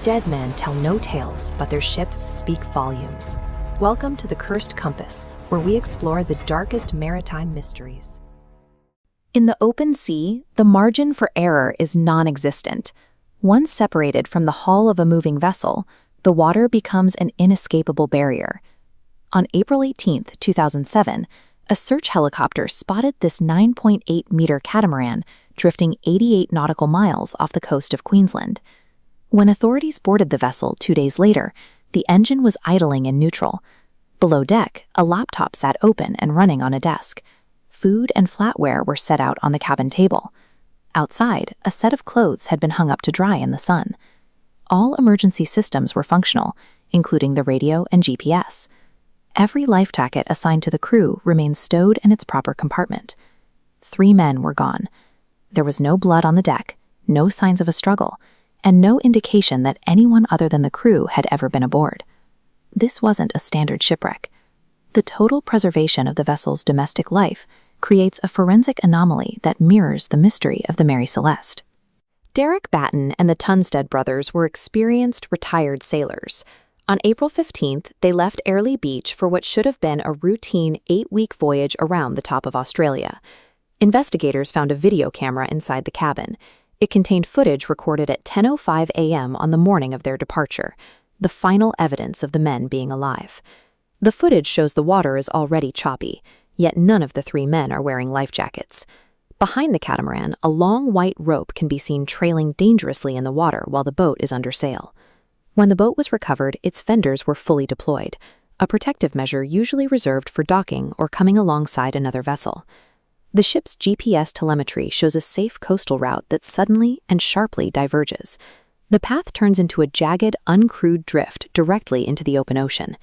Dead men tell no tales, but their ships speak volumes. Welcome to the Cursed Compass, where we explore the darkest maritime mysteries. In the open sea, the margin for error is non-existent. Once separated from the hull of a moving vessel, the water becomes an inescapable barrier. On April 18, 2007, a search helicopter spotted this 9.8-meter catamaran drifting 88 nautical miles off the coast of Queensland. When authorities boarded the vessel 2 days later, the engine was idling in neutral. Below deck, a laptop sat open and running on a desk. Food and flatware were set out on the cabin table. Outside, a set of clothes had been hung up to dry in the sun. All emergency systems were functional, including the radio and GPS. Every life jacket assigned to the crew remained stowed in its proper compartment. 3 men were gone. There was no blood on the deck, no signs of a struggle, and no indication that anyone other than the crew had ever been aboard. This wasn't a standard shipwreck. The total preservation of the vessel's domestic life creates a forensic anomaly that mirrors the mystery of the Mary Celeste. Derek Batten and the Tunstead brothers were experienced retired sailors. On April 15th, they left Eerie Beach for what should have been a routine 8-week voyage around the top of Australia. Investigators found a video camera inside the cabin. It contained footage recorded at 10:05 a.m. on the morning of their departure, the final evidence of the men being alive. The footage shows the water is already choppy, yet none of the 3 men are wearing life jackets. Behind the catamaran, a long white rope can be seen trailing dangerously in the water while the boat is under sail. When the boat was recovered, its fenders were fully deployed, a protective measure usually reserved for docking or coming alongside another vessel. The ship's GPS telemetry shows a safe coastal route that suddenly and sharply diverges. The path turns into a jagged, uncrewed drift directly into the open ocean.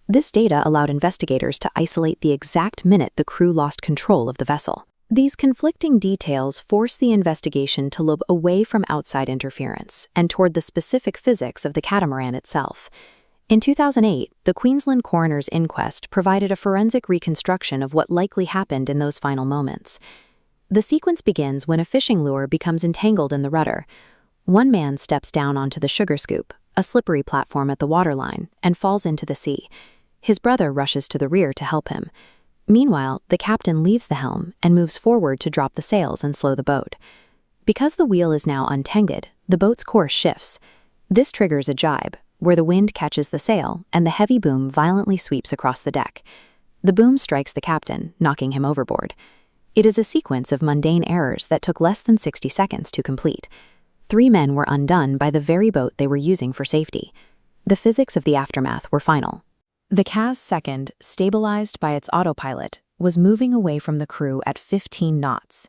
This data allowed investigators to isolate the exact minute the crew lost control of the vessel. These conflicting details force the investigation to look away from outside interference and toward the specific physics of the catamaran itself. In 2008, the Queensland coroner's inquest provided a forensic reconstruction of what likely happened in those final moments. The sequence begins when a fishing lure becomes entangled in the rudder. One man steps down onto the sugar scoop, a slippery platform at the waterline, and falls into the sea. His brother rushes to the rear to help him. Meanwhile, the captain leaves the helm and moves forward to drop the sails and slow the boat. Because the wheel is now untangled, the boat's course shifts. This triggers a jibe, where the wind catches the sail and the heavy boom violently sweeps across the deck. The boom strikes the captain, knocking him overboard. It is a sequence of mundane errors that took less than 60 seconds to complete. 3 men were undone by the very boat they were using for safety. The physics of the aftermath were final. The Kaz II, stabilized by its autopilot, was moving away from the crew at 15 knots.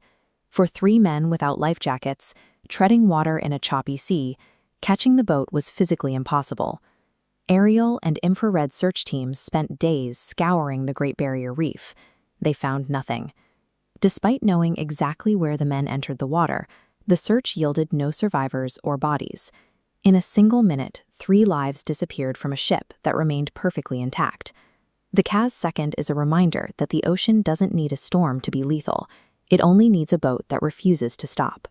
For 3 men without life jackets, treading water in a choppy sea, catching the boat was physically impossible. Aerial and infrared search teams spent days scouring the Great Barrier Reef. They found nothing. Despite knowing exactly where the men entered the water, the search yielded no survivors or bodies. In a single minute, 3 lives disappeared from a ship that remained perfectly intact. The Kaz II is a reminder that the ocean doesn't need a storm to be lethal. It only needs a boat that refuses to stop.